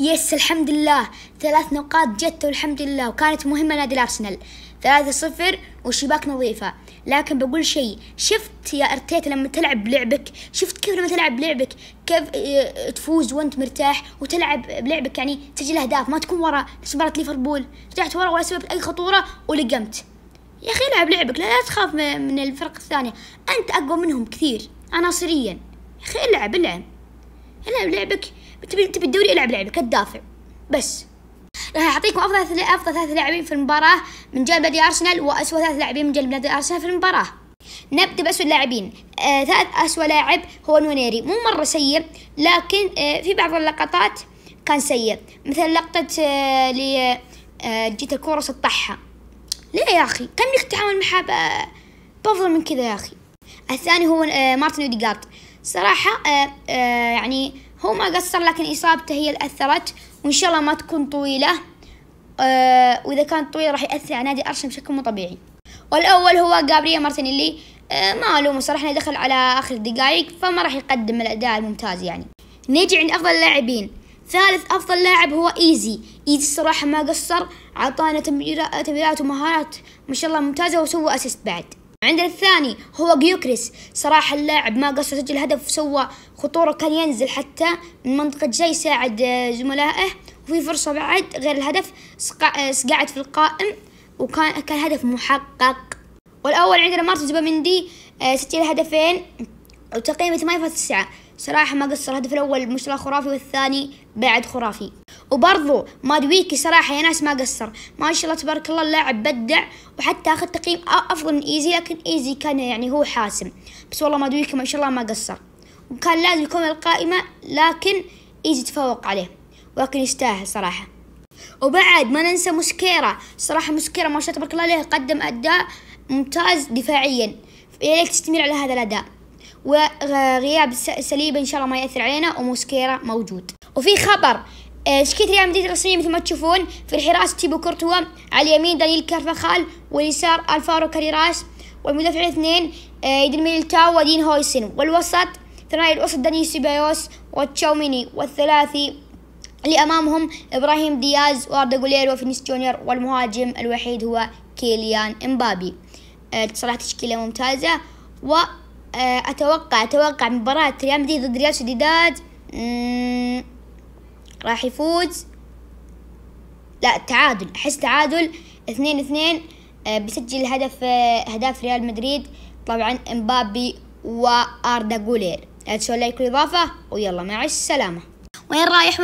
يس الحمد لله 3 نقاط جت والحمد لله، وكانت مهمة نادي الأرسنال 3-0 وشباك نظيفة. لكن بقول شيء، شفت يا أرتيتا لما تلعب بلعبك؟ شفت كيف لما تلعب بلعبك كيف تفوز وانت مرتاح وتلعب بلعبك، يعني تسجل أهداف ما تكون ورا. نفس مباراة ليفربول رجعت ورا ولا سببت أي خطورة ولقمت. يا أخي العب لعبك، لا تخاف من الفرق الثانية، أنت أقوى منهم كثير عناصريا. يا أخي العب لعبك، تبي الدوري العب لعبك الدافع بس. راح أعطيكم أفضل 3 لاعبين في المباراة من جانب نادي أرسنال وأسوأ 3 لاعبين من جانب نادي أرسنال في المباراة. نبدأ بأسوأ اللاعبين. أسوأ لاعب هو نونيري، مو مرة سيء لكن في بعض اللقطات كان سيء، مثل لقطة جيت الكورة سطحها. ليه يا أخي؟ كان يقدر يتعامل معها بأفضل من كذا يا أخي. الثاني هو مارتن أوديغارد، صراحة يعني هو ما قصر لكن إصابته هي اللي أثرت، وإن شاء الله ما تكون طويلة، وإذا كانت طويلة راح يأثر على نادي أرسنال بشكل مو طبيعي. والأول هو جابرييل مارتينيلي، ما ألومه صراحة، دخل على آخر الدقائق فما راح يقدم الأداء الممتاز يعني. نيجي عند أفضل اللاعبين. ثالث أفضل لاعب هو إيزي الصراحة ما قصر، عطانا تمريرات ومهارات ما شاء الله ممتازة وسوى أسيست بعد. عندنا الثاني هو جيوكريس، صراحة اللاعب ما قصر، سجل هدف وسوى خطورة، كان ينزل حتى من منطقة جاي يساعد زملائه، وفي فرصة بعد غير الهدف سقعت في القائم وكان هدف محقق. والأول عندنا مارتن زوبيمندي، سجل هدفين وتقييمه 8.9، صراحة ما قصر، الهدف الأول مستوى خرافي والثاني بعد خرافي. وبرضو مادويكي صراحة يا ناس ما قصر، ما شاء الله تبارك الله اللاعب بدع، وحتى أخذ تقييم أفضل من إيزي، لكن إيزي كان يعني هو حاسم، بس والله مادويكي ما شاء الله ما قصر، وكان لازم يكون القائمة لكن إيزي تفوق عليه ولكن يستاهل صراحة. وبعد ما ننسى موسكيرا، صراحة موسكيرا ما شاء الله تبارك الله عليه قدم أداء ممتاز دفاعيا، يا ريت تستمر على هذا الأداء، وغياب سليبة إن شاء الله ما يأثر علينا، وموسكيرا موجود. وفي خبر، تشكيلة ريال مدريد الرسمية مثل ما تشوفون، في الحراسة تيبو كورتوا، على اليمين دانييل كارفاخال، واليسار الفارو كاريراس، والمدافعين 2 ايدن ميليتاو ودين هويسن، والوسط ثنائي الوسط داني سيبايوس وتشاوميني، والثلاثي اللي أمامهم إبراهيم دياز واردا غولير وفينيس جونيور، والمهاجم الوحيد هو كيليان امبابي. صراحة تشكيلة ممتازة، وأتوقع مباراة ريال مدريد ضد ريال سوسيداد راح يفوز، لا تعادل، أحس تعادل 2-2، بيسجل هدف ريال مدريد طبعا امبابي واردا غولير. تسوي لايك وإضافة، ويلا مع السلامة. وين رايح؟